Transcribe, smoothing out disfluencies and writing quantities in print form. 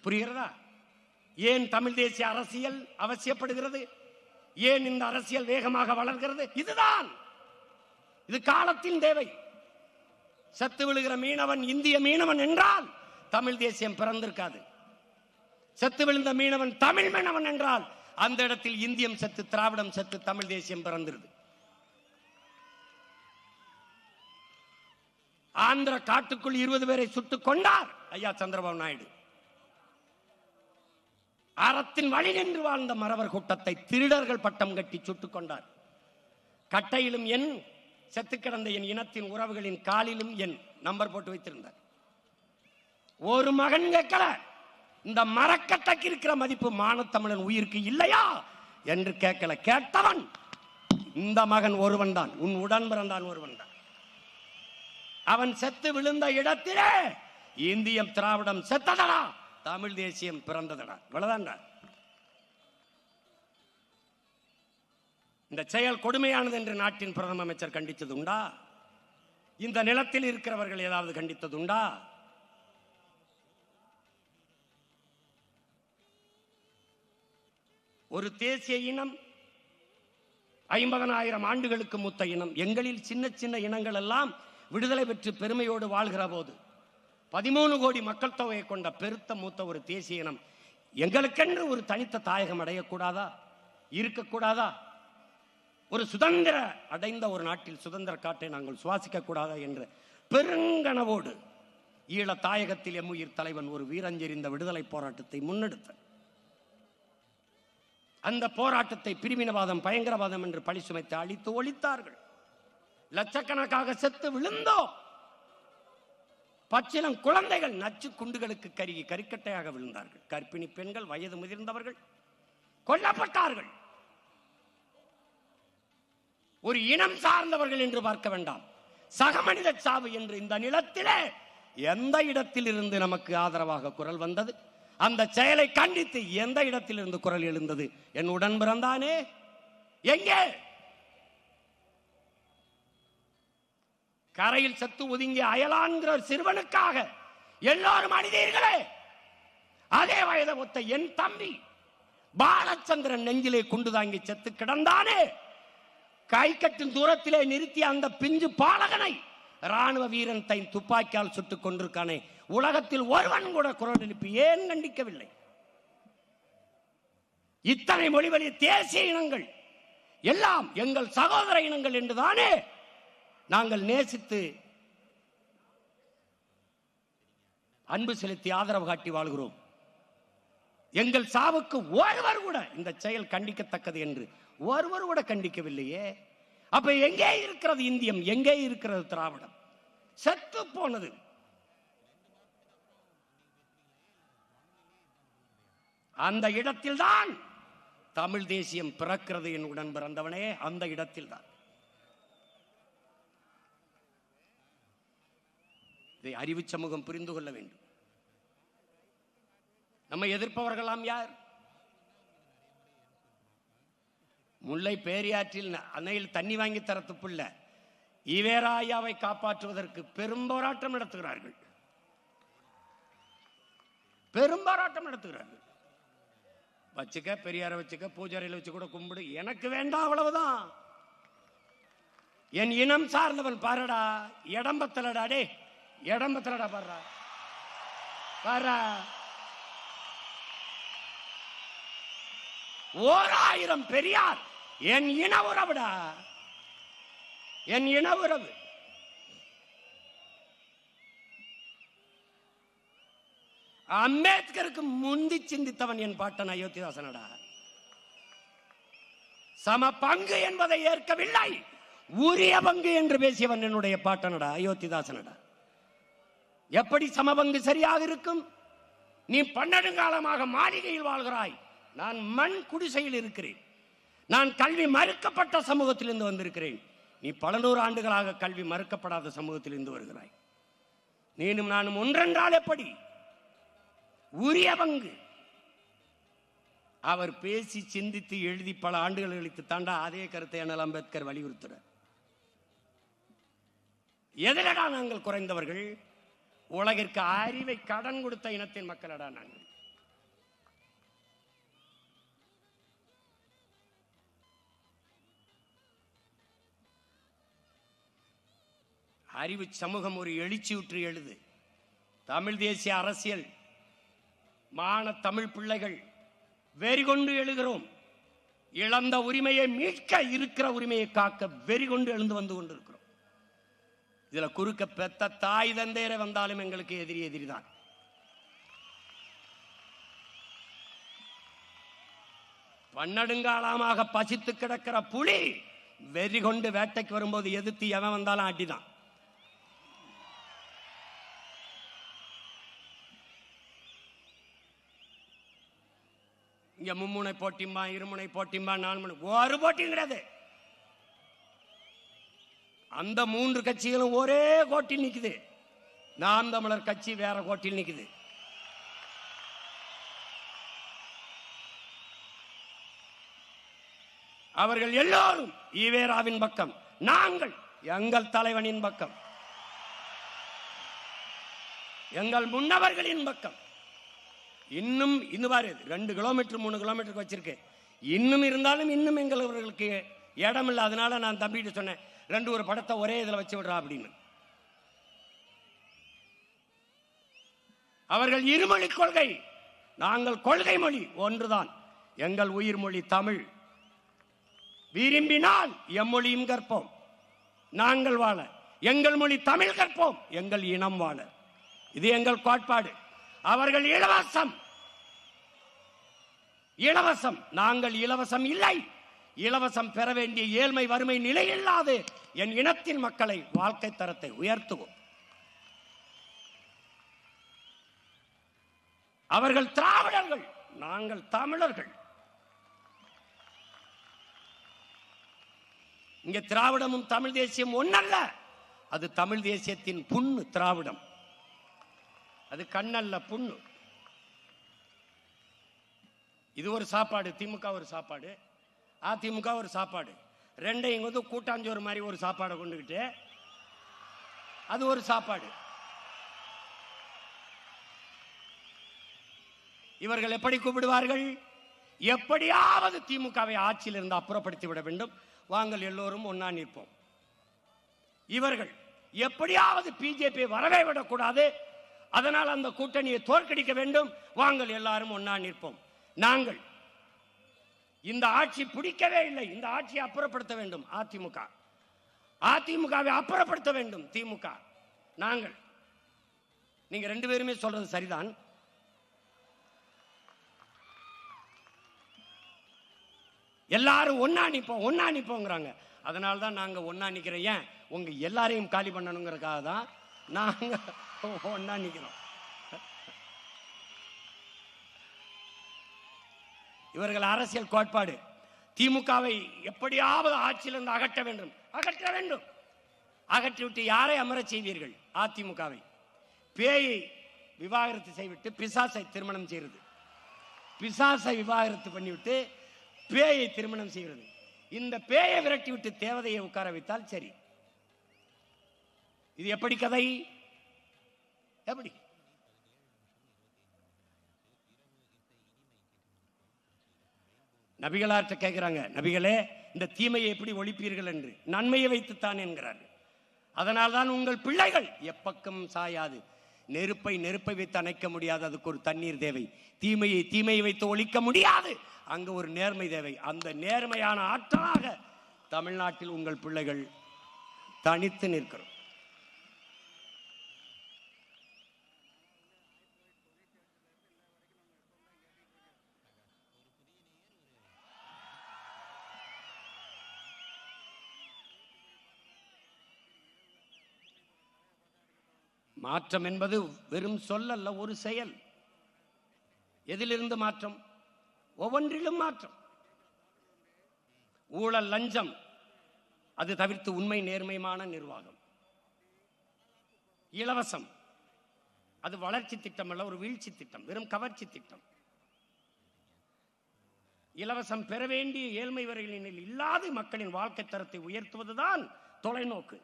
புரிகிறதா? ஏன் தமிழ் தேசிய அரசியல் அவசியப்படுகிறது? ஏன் இந்த அரசியல் வேகமாக வளர்கிறது? இதுதான், இது காலத்தின் தேவை. செத்து விழுகிற மீனவன் இந்திய மீனவன் என்றால் தமிழ் தேசியம் பிறந்திருக்காது. செத்து விழுந்த மீனவன் தமிழ் மீனவன் என்றால் அந்த இடத்தில் இந்தியம் செத்து, திராவிடம் செத்து, தமிழ் தேசியம் பிறந்திருது. ஆந்திர காட்டுக்குள் 20 பேரை சுட்டுக் கொண்டார் ஐயா சந்திரபாபு நாயுடு. அறத்தின் வழி நின்று வாழ்ந்த மறவர் கூட்டத்தை திருடர்கள் பட்டம் கட்டி சுட்டுக் கொண்டார். கட்டையிலும் என், செத்து கிடந்த என் இனத்தின் உறவுகளின் காலிலும் என் நம்பர் போட்டு வைத்திருந்தார். ஒரு மகன் கேட்கல, இந்த மரக்கட்டைக்கு இருக்கிற மதிப்பு மானத்தமிழன் உயிருக்கு இல்லையா என்று கேட்கல. கேட்டவன் இந்த மகன் ஒருவன் தான், உன் உடன் பிறந்தான் ஒருவன் தான். அவன் செத்து விழுந்த இடத்திலே இந்தியம் திராவிடம் செத்ததடா, தமிழ் தேசியம் பிறந்ததடா. இவ்வளவுதான்டா. இந்த செயல் கொடுமையானது என்று நாட்டின் பிரதம அமைச்சர் கண்டித்தது உண்டா? இந்த நிலத்தில் இருக்கிறவர்கள் ஏதாவது கண்டித்தது உண்டா? ஒரு தேசிய இனம் 50,000 ஆண்டுகளுக்கு மூத்த இனம். எங்களில் சின்ன சின்ன இனங்கள் எல்லாம் விடுதலை பெற்று பெருமையோடு வாழ்கிற போது 13 கோடி மக்கள் தொகையை கொண்ட பெருத்த மூத்த ஒரு தேசிய இனம் எங்களுக்கென்று ஒரு தனித்த தாயகம் அடையக்கூடாதா? இருக்கக்கூடாதா? ஒரு சுதந்திர அடைந்த ஒரு நாட்டில் சுதந்திர காட்டை நாங்கள் சுவாசிக்க கூடாதா என்ற பெருங்கனவோடு ஈழ தாயகத்தில் எம்முயிர் தலைவன் ஒரு வீரஞ்செறிந்த விடுதலை போராட்டத்தை முன்னெடுத்தார். அந்த போராட்டத்தை பிரிவினவாதம், பயங்கரவாதம் என்று பழி சுமைத்து அழித்து ஒழித்தார்கள். லட்சக்கணக்காக செத்து விழுந்தோம். பச்சிலம் குழந்தைகள் நச்சு குண்டுகளுக்கு கருகி கரிக்கட்டையாக விழுந்தார்கள். கர்ப்பிணி பெண்கள், வயது முதிர்ந்தவர்கள் கொல்லப்பட்டார்கள். ஒரு இனம் சார்ந்தவர்கள் என்று பார்க்க வேண்டாம், சக மனித சாவு என்று இந்த நிலத்திலே எந்த இடத்தில் இருந்து நமக்கு ஆதரவாக குரல் வந்தது? அந்த செயலை கண்டித்து எந்த இடத்தில் இருந்து குரல் எழுந்தது? என் உடன் பிறந்தானே எங்கே? கரையில் செத்து ஒதுங்கிய அயலான்கிற சிறுவனுக்காக எல்லாரும் அணிதீர்களே. அதே வயதை ஒத்த என் தம்பி பாலச்சந்திரன் நெஞ்சிலே குண்டு தாங்கி செத்து கிடந்தானே. கை கட்டின் தூரத்திலே நிறுத்திய அந்த பிஞ்சு பாலகனை ராணுவ வீரன் தன் துப்பாக்கியால் சுட்டுக் கொண்டிருக்கானே. உலகத்தில் ஒருவன் கூட குரல் எழுப்பி ஏன் கண்டிக்கவில்லை? இத்தனை மொழிவழி தேசிய இனங்கள் எல்லாம் எங்கள் சகோதர இனங்கள் என்றுதானே நாங்கள் நேசித்து அன்பு செலுத்தி ஆதரவு காட்டி வாழ்கிறோம். எங்கள் சாவுக்கு ஒருவர் கூட இந்த செயல் கண்டிக்கத்தக்கது என்று ஒருவர் கூட கண்டிக்கவில்லையே. அப்ப எங்கே இருக்கிறது இந்தியம்? எங்கே இருக்கிறது திராவிடம்? செத்து போனது. அந்த இடத்தில் தான் தமிழ் தேசியம் பிறக்கிறது. என் உடன் பிறந்தவனே, அந்த இடத்தில் தான். இதை அறிவு சமூகம் புரிந்து கொள்ள வேண்டும். நம்ம எதிர்ப்பவர்களாம் யார்? முல்லை பேரியாற்றில் அணையில் தண்ணி வாங்கி தரத்துப்புள்ள ஈவேராயாவை காப்பாற்றுவதற்கு பெரும் போராட்டம் நடத்துகிறார்கள். பெரும் போராட்டம் நடத்துகிறார்கள். வச்சுக்க, பெரியாரை வச்சுக்க, பூஜாரியில் வச்சு கூட கும்பிடு, எனக்கு வேண்டாம், அவ்வளவுதான். என் இனம் சார்ந்தவன் பாருடா, இடம்பத்தலடா, டே இடம்பத்தலடா, பாருடா பாரா. 1000 பெரியார் என் இன உறவுடா, என் இன உறவு. அம்பேத்கருக்கு முந்தி சிந்தித்தவன் என் பாட்டன் அயோத்திதாசனடா. சம பங்கு என்பதை ஏற்கவில்லை, உரிய பங்கு என்று பேசியவன் என்னுடைய பாட்டனடா, அயோத்திதாசனடா. எப்படி சமபங்கு சரியாக இருக்கும்? நீ 12 காலமாக மாளிகையில் வாழ்கிறாய், நான் மண் குடிசையில் இருக்கிறேன். நான் கல்வி மறுக்கப்பட்ட சமூகத்திலிருந்து வந்திருக்கிறேன். நீ பல 100 ஆண்டுகளாக கல்வி மறுக்கப்படாத சமூகத்திலிருந்து வருகிறாய். நீனும் நானும் ஒன்றென்றால் எப்படி? உரிய பங்கு. அவர் பேசி சிந்தித்து எழுதி பல ஆண்டுகள் கழித்து தாண்டா அதே கருத்தை அண்ணல் அம்பேத்கர் வலியுறுத்துறார். எதிலடா நாங்கள் குறைந்தவர்கள்? உலகிற்கு அறிவை கடன் கொடுத்த இனத்தின் மக்களடா நாங்கள். அறிவு சமூகம் ஒரு எழுச்சியுற்று எழுது. தமிழ் தேசிய அரசியல் மான தமிழ் பிள்ளைகள் வெறிகொண்டு எழுகிறோம். இழந்த உரிமையை மீட்க, இருக்கிற உரிமையை காக்க வெறிகொண்டு எழுந்து வந்து கொண்டிருக்கிறோம். இதுல குறுக்க பெத்த தாய் தந்தையரை வந்தாலும் எங்களுக்கு எதிரிதான். பன்னெடுங்காலமாக பசித்து கிடக்கிற புலி வெறி கொண்டு வேட்டைக்கு வரும்போது எதிர்த்து எவன் வந்தாலும் அடிதான். இங்க மும்முனை போட்டிம்பா, இருமுனை போட்டிம்பா, 4 முனை, ஒரு போட்டியும் கிடையாது. அந்த 3 கட்சிகளும் ஒரே கோட்டில் நிக்குது. நாம் தமிழர் கட்சி வேற கோட்டில் நிக்குது. அவர்கள் எல்லோரும் ஈவேராவின் பக்கம், நாங்கள் எங்கள் தலைவனின் பக்கம், எங்கள் முன்னவர்களின் பக்கம். இன்னும் பாரு 2 கிலோமீட்டர் 3 கிலோமீட்டருக்கு வச்சிருக்கு. இன்னும் இருந்தாலும் இன்னும் எங்களுக்கு இடம் இல்லை. அதனால நான் தம்பிட்டு சொன்னேன், 2 ஒரு படத்தை ஒரே இதில் வச்சு விடுறா அப்படின்னு. அவர்கள் இருமொழி கொள்கை, நாங்கள் கொள்கை மொழி ஒன்றுதான். எங்கள் உயிர் மொழி தமிழ். விரும்பினால் எம்மொழியும் கற்போம், நாங்கள் வாழ. எங்கள் மொழி தமிழ் கற்போம், எங்கள் இனம் வாழ. இது எங்கள் கோட்பாடு. அவர்கள் இலவசம், இலவசம். நாங்கள் இலவசம் இல்லை. இலவசம் பெற வேண்டிய ஏழ்மை வறுமை நிலை இல்லாது என் இனத்தின் மக்களை வாழ்க்கை தரத்தை உயர்த்துவோம். அவர்கள் திராவிடர்கள், நாங்கள் தமிழர்கள். இங்க திராவிடமும் தமிழ் தேசியம் ஒன்னல்ல. அது தமிழ் தேசியத்தின் புண்ணு. திராவிடம் அது கண்ணல்ல, புண்ணு. இது ஒரு சாப்பாடு, திமுக ஒரு சாப்பாடு, அதிமுக ஒரு சாப்பாடு. ரெண்டையும் வந்து கூட்டாஞ்சோறு மாதிரி ஒரு சாப்பாடை கொண்டுகிட்டு அது ஒரு சாப்பாடு. இவர்கள் எப்படி கூப்பிடுவார்கள்? எப்படியாவது திமுகவை ஆட்சியில் இருந்து அப்புறப்படுத்தி விட வேண்டும், வாங்கள் எல்லோரும் ஒன்னா நிற்போம். இவர்கள் எப்படியாவது பிஜேபி வரவே விடக்கூடாது, அதனால் அந்த கூட்டணியை தோற்கடிக்க வேண்டும், வாங்கள் எல்லாரும் ஒன்னா நிற்போம். நாங்கள் இந்த ஆட்சி பிடிக்கவே இல்லை, இந்த ஆட்சியை அப்புறப்படுத்த வேண்டும் அதிமுக, அதிமுகவை அப்புறப்படுத்த வேண்டும் திமுக. நாங்கள், நீங்க 2 பேருமே சொல்றது சரிதான். எல்லாரும் ஒன்னா நிப்போம், ஒன்னா நிப்போங்கிறாங்க. அதனால தான் நாங்க ஒன்னா நிக்கிறோம். ஏன்? உங்க எல்லாரையும் காலி பண்ணணுங்கிறதுக்காக தான் நாங்க ஒன்னா நிக்கிறோம். இவர்கள் அரசியல் கோட்பாடு திமுகவை எப்படியாவது ஆட்சியிலிருந்து அகற்ற வேண்டும், அகற்ற வேண்டும். அகற்றிவிட்டு யாரை அமர செய்வீர்கள்? அதிமுகவை. பேயை விவாகரத்து செய்துவிட்டு பிசாசை திருமணம் செய்கிறது, பிசாசை விவாகரத்து பண்ணிவிட்டு பேயை திருமணம் செய்கிறது. இந்த பேயை விரட்டி விட்டு தேவதையை உட்கார வைத்தால் சரி. இது எப்படி கதை? எப்படி? நபிகளார்ட்ட கேட்கிறாங்க, நபிகளே இந்த தீமையை எப்படி ஒழிப்பீர்கள் என்று. நன்மையை வைத்துத்தான் என்கிறார்கள். அதனால்தான் உங்கள் பிள்ளைகள் எப்பக்கம் சாயாது. நெருப்பை நெருப்பை வைத்து அணைக்க முடியாது, அதுக்கு ஒரு தண்ணீர் தேவை. தீமையை தீமையை வைத்து ஒழிக்க முடியாது, அங்கு ஒரு நேர்மை தேவை. அந்த நேர்மையான ஆற்றலாக தமிழ்நாட்டில் உங்கள் பிள்ளைகள் தனித்து நிற்கிறோம். மாற்றம் என்பது வெறும் சொல்லல்ல, ஒரு செயல். எதிலிருந்து மாற்றம்? ஒவ்வொன்றிலும் மாற்றம். ஊழல் லஞ்சம் அது தவிர்த்து உண்மை நேர்மையான நிர்வாகம். இலவசம் அது வளர்ச்சி திட்டம் அல்ல, ஒரு வீழ்ச்சி திட்டம், வெறும் கவர்ச்சி திட்டம். இலவசம் பெற வேண்டிய ஏழ்மை வரையில் இல்லாது மக்களின் வாழ்க்கை தரத்தை உயர்த்துவதுதான் தொலைநோக்கு.